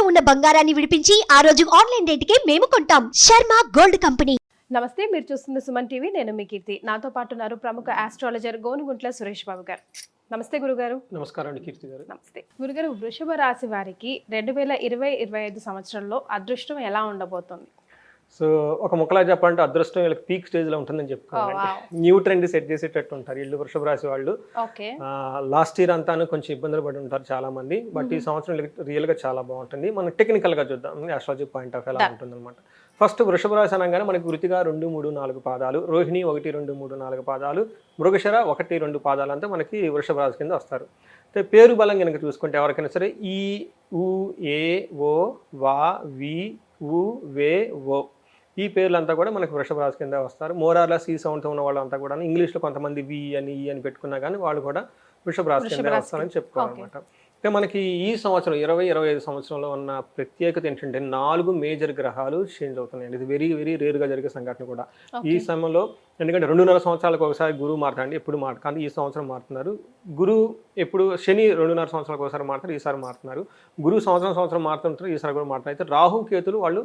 ఇంట్లో ఉన్న బంగారాన్ని విడిపించి ఆ రోజు ఆన్లైన్ రేటుకే మేము కొంటాం. Sharma gold company. నమస్తే, మీరు చూస్తుంది సుమన్ టీవీ. నేను మీ కీర్తి. నాతో పాటు ఉన్నారు ప్రముఖ ఆస్ట్రాలజర్ గోనుగుంట్ల సురేష్ బాబు గారు. నమస్తే గురుగారు. నమస్కారం అండి కీర్తి గారు. నమస్తే గురుగారు. వృషభ రాశి వారికి 2020-25 సంవత్సరంలో అదృష్టం ఎలా ఉండబోతుంది? సో ఒక ముక్కలా చెప్పాలంటే అదృష్టం వీళ్ళకి పీక్ స్టేజ్ లో ఉంటుందని చెప్పుకోవాలి. న్యూ ట్రెండ్ సెట్ చేసేటట్టు ఉంటారు వీళ్ళు వృషభ రాశి వాళ్ళు. లాస్ట్ ఇయర్ అంతాను కొంచెం ఇబ్బందులు పడి ఉంటారు చాలా మంది. బట్ ఈ సంవత్సరం రియల్ గా చాలా బాగుంటుంది. మనం టెక్నికల్ గా చూద్దాం ఆస్ట్రాలజీ పాయింట్ ఆఫ్ ఎలా ఉంటుంది అనమాట. ఫస్ట్ వృషభ రాశి అనగానే మనకి వృతిగా 2, 3, 4 పాదాలు, రోహిణి 1, 2, 3, 4 పాదాలు, మృగశిర 1, 2 పాదాలు అంతా మనకి వృషభ రాశి కింద వస్తారు. అయితే పేరు బలం కనుక చూసుకుంటే ఎవరికైనా సరే ఈ ఉ ఏ ఓ వా వి ఉ వే ఓ ఈ పేర్లంతా కూడా మనకి వృషభ రాశి కింద వస్తారు. మోరార్లెస్ ఈ సౌండ్తో ఉన్న వాళ్ళంతా కూడా ఇంగ్లీష్లో కొంతమంది వి అని ఈ అని పెట్టుకున్నా కానీ వాళ్ళు కూడా వృషభ రాశి కింద వస్తారని చెప్పుకోవాలన్నమాట. అయితే మనకి ఈ సంవత్సరం 2025 సంవత్సరంలో ఉన్న ప్రత్యేకత ఏంటంటే 4 మేజర్ గ్రహాలు చేంజ్ అవుతున్నాయండి. ఇది వెరీ వెరీ రేర్గా జరిగే సంఘటన కూడా ఈ సమయంలో. ఎందుకంటే 2.5 సంవత్సరాలకు ఒకసారి గురువు మారుతారండి, ఎప్పుడు మారు కానీ ఈ సంవత్సరం మారుతున్నారు. గురువు ఎప్పుడు శని 2.5 సంవత్సరాలకు ఒకసారి మారుతారు, ఈసారి మారుతున్నారు. గురువు సంవత్సరం మారుతుంటారు, ఈసారి కూడా మారుతున్నారు. అయితే రాహు కేతులు వాళ్ళు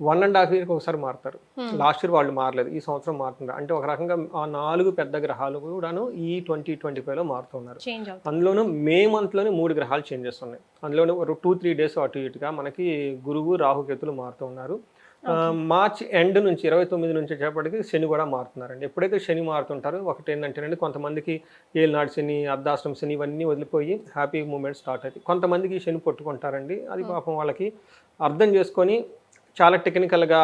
1.5 yearకి ఒకసారి మారుతారు. లాస్ట్ ఇయర్ వాళ్ళు మారలేదు, ఈ సంవత్సరం మారుతున్నారు. అంటే ఒక రకంగా ఆ 4 పెద్ద గ్రహాలు కూడాను ఈ 2025లో మారుతున్నారు. అందులోనూ మే మంత్లోనే 3 గ్రహాలు చేంజ్ చేస్తున్నాయి. అందులోనూ 2-3 days అటు ఇటుగా మనకి గురువు రాహుకేతులు మారుతూ ఉన్నారు. మార్చ్ ఎండ్ నుంచి 29 నుంచి వచ్చేప్పటికి శని కూడా మారుతున్నారండి. ఎప్పుడైతే శని మారుతుంటారో ఒకటి ఏంటంటేనండి, కొంతమందికి ఏళ్ళనాడు శని, అర్ధాష్టం శని ఇవన్నీ వదిలిపోయి హ్యాపీ మూమెంట్ స్టార్ట్ అవుతాయి. కొంతమందికి శని పట్టుకుంటారండి, అది పాపం వాళ్ళకి అర్థం చేసుకొని చాలా టెక్నికల్గా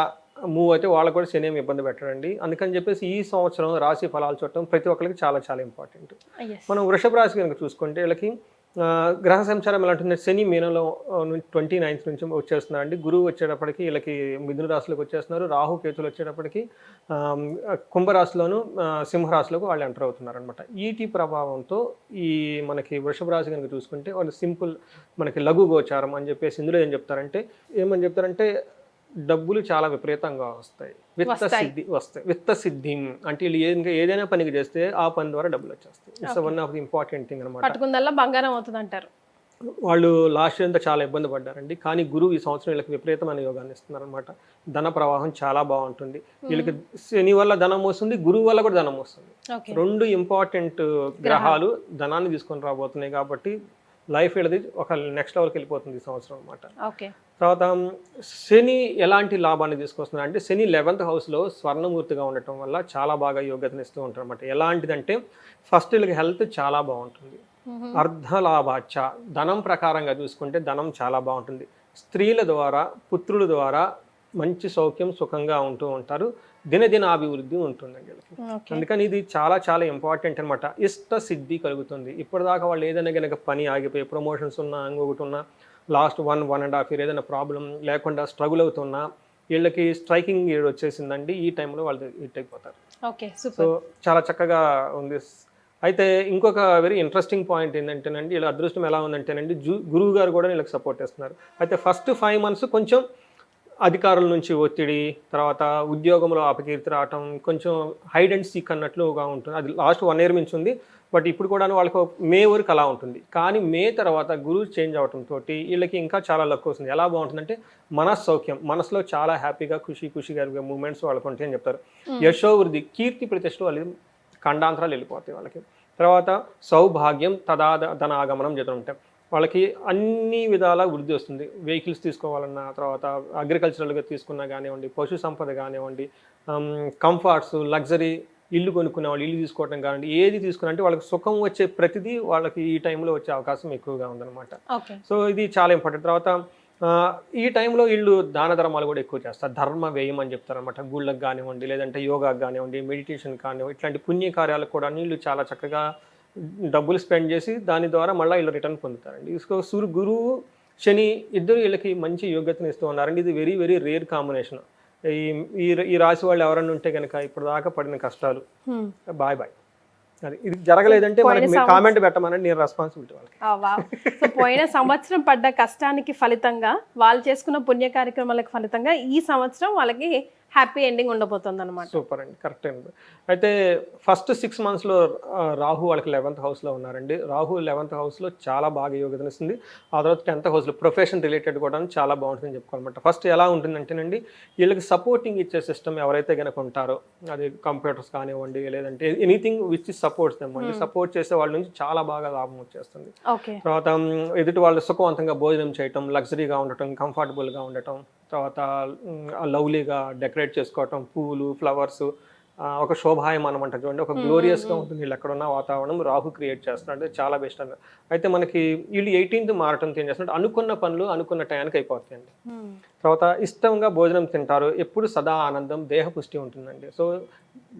మూవ్ అయితే వాళ్ళకు కూడా శని ఏమి ఇబ్బంది పెట్టడండి. అందుకని చెప్పేసి ఈ సంవత్సరం రాశి ఫలాలు చూడటం ప్రతి ఒక్కరికి చాలా చాలా ఇంపార్టెంట్. మనం వృషభ రాశి కనుక చూసుకుంటే వీళ్ళకి గ్రహ సంచారం ఎలా ఉంటుంది, శని మీనంలో 29th నుంచి వచ్చేస్తున్నారండి. గురువు వచ్చేటప్పటికి వీళ్ళకి మిథున రాశిలోకి వచ్చేస్తున్నారు. రాహు కేతులు వచ్చేటప్పటికి కుంభరాశిలోను సింహరాశిలోకి వాళ్ళు ఎంటర్ అవుతున్నారు అనమాట. ఈటి ప్రభావంతో ఈ మనకి వృషభ రాశి కనుక చూసుకుంటే వాళ్ళు సింపుల్ మనకి లఘు గోచారం అని చెప్పేసి ఇందులో ఏమని చెప్తారంటే డబ్బులు చాలా విపరీతంగా వస్తాయి, విత్త సిద్ధి అంటే వీళ్ళు ఏదైనా పనికి చేస్తే ఆ పని ద్వారా డబ్బులు వచ్చేస్తాయి. It's one of the important thing అనమాట. బంగారం అవుతుంది అంటారు. వాళ్ళు లాస్ట్ ఇయర్ అంతా చాలా ఇబ్బంది పడ్డారండి, కానీ గురువు ఈ సంవత్సరం వీళ్ళకి విపరీతమైన యోగాన్ని ఇస్తున్నారు అనమాట. ధన ప్రవాహం చాలా బాగుంటుంది. వీళ్ళకి శని వల్ల ధనం వస్తుంది, గురువు వల్ల కూడా ధనం వస్తుంది. 2 ఇంపార్టెంట్ గ్రహాలు ధనాన్ని తీసుకొని రాబోతున్నాయి కాబట్టి లైఫ్ వెళ్ళది ఒక నెక్స్ట్ లెవెల్కి వెళ్ళిపోతుంది ఈ సంవత్సరం అనమాట. తర్వాత శని ఎలాంటి లాభాన్ని తీసుకొస్తున్నారు అంటే, శని 11th హౌస్లో స్వర్ణమూర్తిగా ఉండటం వల్ల చాలా బాగా యోగ్యతను ఇస్తూ ఉంటారు అనమాట. ఎలాంటిదంటే ఫస్ట్ వీళ్ళకి హెల్త్ చాలా బాగుంటుంది, అర్ధలాభాచ ధనం ప్రకారంగా చూసుకుంటే ధనం చాలా బాగుంటుంది. స్త్రీల ద్వారా పుత్రుల ద్వారా మంచి సౌఖ్యం సుఖంగా ఉంటూ ఉంటారు. దినదిన అభివృద్ధి ఉంటుందండి వీళ్ళకి. అందుకని ఇది చాలా చాలా ఇంపార్టెంట్ అనమాట. ఇష్ట సిద్ధి కలుగుతుంది. ఇప్పటిదాకా వాళ్ళు ఏదైనా కనుక పని ఆగిపోయి ప్రమోషన్స్ ఉన్నా ఇంకొకటి ఉన్నా లాస్ట్ 1.5 year ఏదైనా ప్రాబ్లం లేకుండా స్ట్రగుల్ అవుతున్నా వీళ్ళకి స్ట్రైకింగ్ ఏడు వచ్చేసిందండి. ఈ టైంలో వాళ్ళు హిట్ అయిపోతారు. సో చాలా చక్కగా ఉంది. అయితే ఇంకొక వెరీ ఇంట్రెస్టింగ్ పాయింట్ ఏంటంటేనండి, వీళ్ళ అదృష్టం ఎలా ఉందంటేనండి, గురువు గారు కూడా వీళ్ళకి సపోర్ట్ చేస్తున్నారు. అయితే ఫస్ట్ 5 months కొంచెం అధికారుల నుంచి ఒత్తిడి, తర్వాత ఉద్యోగంలో అపకీర్తి రావటం, కొంచెం హైడ్ అండ్ సీక్ అన్నట్లుగా ఉంటుంది. అది లాస్ట్ 1 year నుంచి ఉంది. బట్ ఇప్పుడు కూడా వాళ్ళకి మే వరకు అలా ఉంటుంది. కానీ మే తర్వాత గురువు చేంజ్ అవడంతో వీళ్ళకి ఇంకా చాలా లక్ వస్తుంది. ఎలా బాగుంటుందంటే మనస్సౌఖ్యం, మనసులో చాలా హ్యాపీగా ఖుషిగా మూమెంట్స్ వాళ్ళకు ఉంటాయి అని చెప్తారు. యశోవృద్ధి, కీర్తి ప్రతిష్టలు వాళ్ళు ఖండాంతరాలు వెళ్ళిపోతాయి వాళ్ళకి. తర్వాత సౌభాగ్యం ధనాగమనం జరుగుతుంటాయి వాళ్ళకి. అన్ని విధాల వృద్ధి వస్తుంది. వెహికల్స్ తీసుకోవాలన్నా, తర్వాత అగ్రికల్చరల్గా తీసుకున్నా కానివ్వండి, పశు సంపద కానివ్వండి, కంఫర్ట్స్, లగ్జరీ ఇల్లు కొనుక్కునే వాళ్ళు ఇల్లు తీసుకోవడం కానివ్వండి, ఏది తీసుకున్నా వాళ్ళకి సుఖం వచ్చే ప్రతిదీ వాళ్ళకి ఈ టైంలో వచ్చే అవకాశం ఎక్కువగా ఉందన్నమాట. సో ఇది చాలా ఇంపార్టెంట్. తర్వాత ఈ టైంలో వీళ్ళు దాన ధర్మాలు కూడా ఎక్కువ చేస్తారు. ధర్మ వ్యయం అని చెప్తారనమాట. గుళ్ళకు కానివ్వండి, లేదంటే యోగాకు కానివ్వండి, మెడిటేషన్ కానివ్వండి, ఇట్లాంటి పుణ్యకార్యాలకు కూడా వీళ్ళు చాలా చక్కగా డబ్బులు స్పెండ్ చేసి దాని ద్వారా మళ్ళీ వీళ్ళు రిటర్న్ పొందుతారండి. సో గురువు శని ఇద్దరు వీళ్ళకి మంచి యోగ్యతను ఇస్తూ ఉన్నారండి. ఇది వెరీ వెరీ రేర్ కాంబినేషన్. ఈ రాశి వాళ్ళు ఎవరన్నా ఉంటే కనుక ఇప్పుడు దాకా పడిన కష్టాలు బాయ్. అది ఇది జరగలేదంటే మనకి కామెంట్ పెట్టమనండి, నేను రెస్పాన్సిబిలిటీ వాళ్ళకి. పోయిన సంవత్సరం పడ్డ కష్టానికి ఫలితంగా, వాళ్ళు చేసుకున్న పుణ్య కార్యక్రమాలకు ఫలితంగా ఈ సంవత్సరం వాళ్ళకి హ్యాపీ ఎండింగ్ ఉండబోతుంది అనమాట. సూపర్ అండి, కరెక్ట్ అండి. అయితే ఫస్ట్ 6 monthsలో రాహు వాళ్ళకి 11th హౌస్లో ఉన్నారండి. రాహు 11th హౌస్లో చాలా బాగా యోగదనిస్తుంది. ఆ తర్వాత 10th హౌస్లో ప్రొఫెషన్ రిలేటెడ్ కూడా చాలా బాగుంటుందని చెప్పుకోవాలన్నమాట. ఫస్ట్ ఎలా ఉంటుందంటేనండి, వీళ్ళకి సపోర్టింగ్ ఇచ్చే సిస్టమ్ ఎవరైతే కనుక ఉంటారో, అది కంప్యూటర్స్ కానివ్వండి, లేదంటే ఎనీథింగ్ విచ్ సపోర్ట్స్ దెమ్ అండి, సపోర్ట్ చేసే వాళ్ళ నుంచి చాలా బాగా లాభం వచ్చేస్తుంది. తర్వాత ఎదుటి వాళ్ళు సుఖవంతంగా భోజనం చేయటం, లగ్జరీగా ఉండటం, కంఫర్టబుల్గా ఉండటం, తర్వాత లవ్లీగా డెకరేట్ చేసుకోవటం, పూలు, ఫ్లవర్స్, ఒక శోభాయమానం అంటారు చూడండి, ఒక గ్లోరియస్గా ఉంటుంది. వీళ్ళు ఎక్కడున్న వాతావరణం రాహు క్రియేట్ చేస్తున్నాడు, చాలా బెస్ట్ అండి. అయితే మనకి వీళ్ళు 18th మారటంతో ఏం చేస్తున్నారు, అనుకున్న పనులు అనుకున్న టయానికి అయిపోతాయండి. తర్వాత ఇష్టంగా భోజనం తింటారు, ఎప్పుడు సదా ఆనందం, దేహ పుష్టి ఉంటుందండి. సో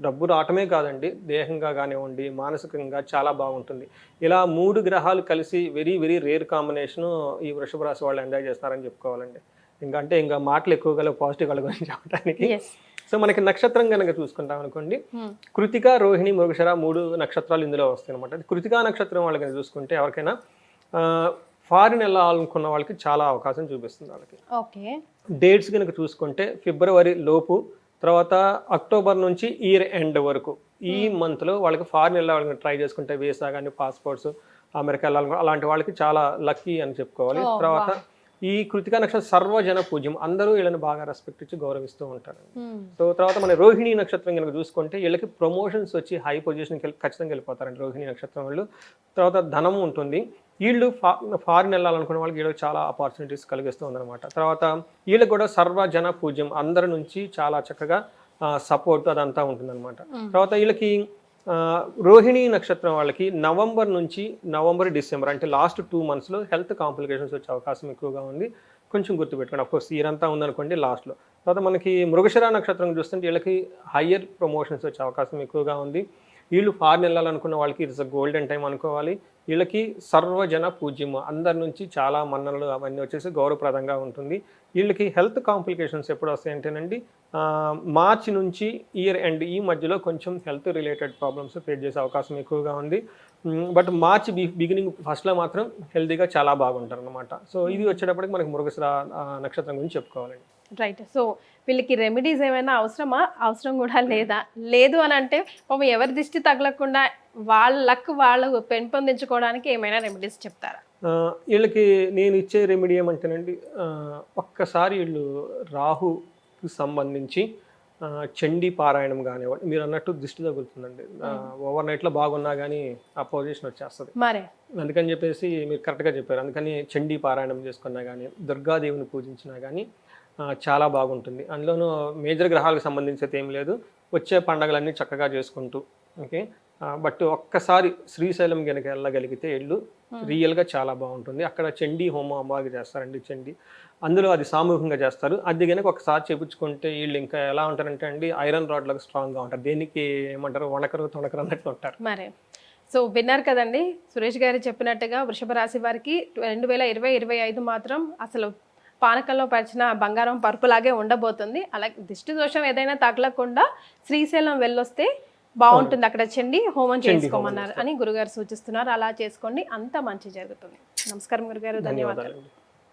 డబ్బు రావటమే కాదండి, దేహంగా కానివ్వండి, మానసికంగా చాలా బాగుంటుంది. ఇలా 3 గ్రహాలు కలిసి వెరీ వెరీ రేర్ కాంబినేషను ఈ వృషభ రాశి వాళ్ళు ఎంజాయ్ చేస్తున్నారని చెప్పుకోవాలండి. ఇంకా మాటలు ఎక్కువగా పాజిటివ్ వాళ్ళ గురించి చెప్పడానికి. సో మనకి నక్షత్రం కనుక చూసుకుంటాం అనుకోండి, కృతిక, రోహిణి, మృగశిర 3 నక్షత్రాలు ఇందులో వస్తాయి అనమాట. కృతికా నక్షత్రం వాళ్ళకి చూసుకుంటే ఎవరికైనా ఫారిన్ వెళ్ళాలనుకున్న వాళ్ళకి చాలా అవకాశం చూపిస్తుంది వాళ్ళకి. డేట్స్ కనుక చూసుకుంటే ఫిబ్రవరి లోపు, తర్వాత అక్టోబర్ నుంచి ఇయర్ ఎండ్ వరకు ఈ మంత్లో వాళ్ళకి ఫారిన్ వెళ్ళాలని ట్రై చేసుకుంటే, వీసా కానీ పాస్పోర్ట్స్, అమెరికా వెళ్ళాలి, అలాంటి వాళ్ళకి చాలా లక్కీ అని చెప్పుకోవాలి. తర్వాత ఈ కృతికా నక్షత్రం సర్వజన పూజ్యం, అందరూ వీళ్ళని బాగా రెస్పెక్ట్ ఇచ్చి గౌరవిస్తూ ఉంటారు. సో తర్వాత మన రోహిణి నక్షత్రం కనుక చూసుకుంటే వీళ్ళకి ప్రమోషన్స్ వచ్చి హై పొజిషన్కి ఖచ్చితంగా వెళ్ళిపోతారండి రోహిణి నక్షత్రం వాళ్ళు. తర్వాత ధనం ఉంటుంది, వీళ్ళు ఫారిన్ వెళ్ళాలనుకునే వాళ్ళకి వీళ్ళకి చాలా ఆపర్చునిటీస్ కలిగిస్తూ ఉందన్నమాట. తర్వాత వీళ్ళకి కూడా సర్వజన పూజ్యం, అందరి నుంచి చాలా చక్కగా సపోర్ట్ అదంతా ఉంటుందన్నమాట. తర్వాత వీళ్ళకి రోహిణి నక్షత్రం వాళ్ళకి నవంబర్ డిసెంబర్ అంటే లాస్ట్ 2 monthsలో హెల్త్ కాంప్లికేషన్స్ వచ్చే అవకాశం ఎక్కువగా ఉంది. కొంచెం గుర్తుపెట్టుకోండి. అఫ్కోర్స్ ఇయర్ అంతా ఉందనుకోండి లాస్ట్లో. తర్వాత మనకి మృగశిర నక్షత్రం చూస్తుంటే వీళ్ళకి హయ్యర్ ప్రమోషన్స్ వచ్చే అవకాశం ఎక్కువగా ఉంది. వీళ్ళు ఫారిన్ వెళ్ళాలనుకున్న వాళ్ళకి ఇట్స్ అ గోల్డెన్ టైం అనుకోవాలి. వీళ్ళకి సర్వజన పూజ్యము, అందరి నుంచి చాలా మన్ననలు అవన్నీ వచ్చేసి గౌరవప్రదంగా ఉంటుంది. వీళ్ళకి హెల్త్ కాంప్లికేషన్స్ ఎప్పుడు వస్తాయంటేనండి, మార్చి నుంచి ఇయర్ ఎండ్ ఈ మధ్యలో కొంచెం హెల్త్ రిలేటెడ్ ప్రాబ్లమ్స్ ఫేస్ చేసే అవకాశం ఎక్కువగా ఉంది. బట్ మార్చ్ బిగినింగ్ ఫస్ట్లో మాత్రం హెల్తీగా చాలా బాగుంటారు అనమాట. సో ఇది వచ్చేటప్పటికి మనకి మృగశిర నక్షత్రం గురించి చెప్పుకోవాలండి. రైట్. సో వీళ్ళకి రెమెడీస్ ఏమైనా అవసరం కూడా లేదు అని అంటే పాపం ఎవరి దిష్టి తగలకుండా వాళ్ళ లక్ వాళ్ళు పెంపొందించుకోవడానికి ఏమైనా రెమెడీస్ చెప్తారా? వీళ్ళకి నేను ఇచ్చే రెమెడీ ఏమంటేనండి, ఒక్కసారి వీళ్ళు రాహుకి సంబంధించి చండీ పారాయణం కానివ్వండి, మీరు అన్నట్టు దిష్టి తగులుతుందండి. ఓవర్ నైట్లో బాగున్నా కానీ ఆ పొజిషన్ వచ్చేస్తుంది. మరే అందుకని చెప్పేసి మీరు కరెక్ట్గా చెప్పారు. అందుకని చండీ పారాయణం చేసుకున్నా కానీ, దుర్గాదేవిని పూజించినా కానీ చాలా బాగుంటుంది. అందులోనూ మేజర్ గ్రహాలకు సంబంధించి ఏం లేదు, వచ్చే పండగలన్నీ చక్కగా చేసుకుంటూ. ఓకే, బట్ ఒక్కసారి శ్రీశైలం కనుక వెళ్ళగలిగితే ఇల్లు రియల్గా చాలా బాగుంటుంది. అక్కడ చండీ హోమం అమ్మవారికి చేస్తారండి. చండీ అందులో అది సామూహికంగా చేస్తారు. అది కనుక ఒకసారి చేపించుకుంటే వీళ్ళు ఇంకా ఎలా ఉంటారంటే అండి, ఐరన్ రాడ్లకు స్ట్రాంగ్గా ఉంటారు. దేనికి ఏమంటారు, వణకరు తొణకరు అన్నట్లు ఉంటారు. మరే సో విన్నారు కదండి సురేష్ గారు చెప్పినట్టుగా, వృషభ రాశి వారికి 2020-25 మాత్రం అసలు పానకంలో పరిచిన బంగారం పరుపులాగే ఉండబోతుంది. అలాగే దిష్టి దోషం ఏదైనా తగలకుండా శ్రీశైలం వెళ్ళొస్తే బాగుంటుంది. అక్కడ చండి హోమం చేసుకోమన్నారు అని గురుగారు సూచిస్తున్నారు. అలా చేసుకోండి, అంత మంచి జరుగుతుంది. నమస్కారం గురుగారు, ధన్యవాదాలు.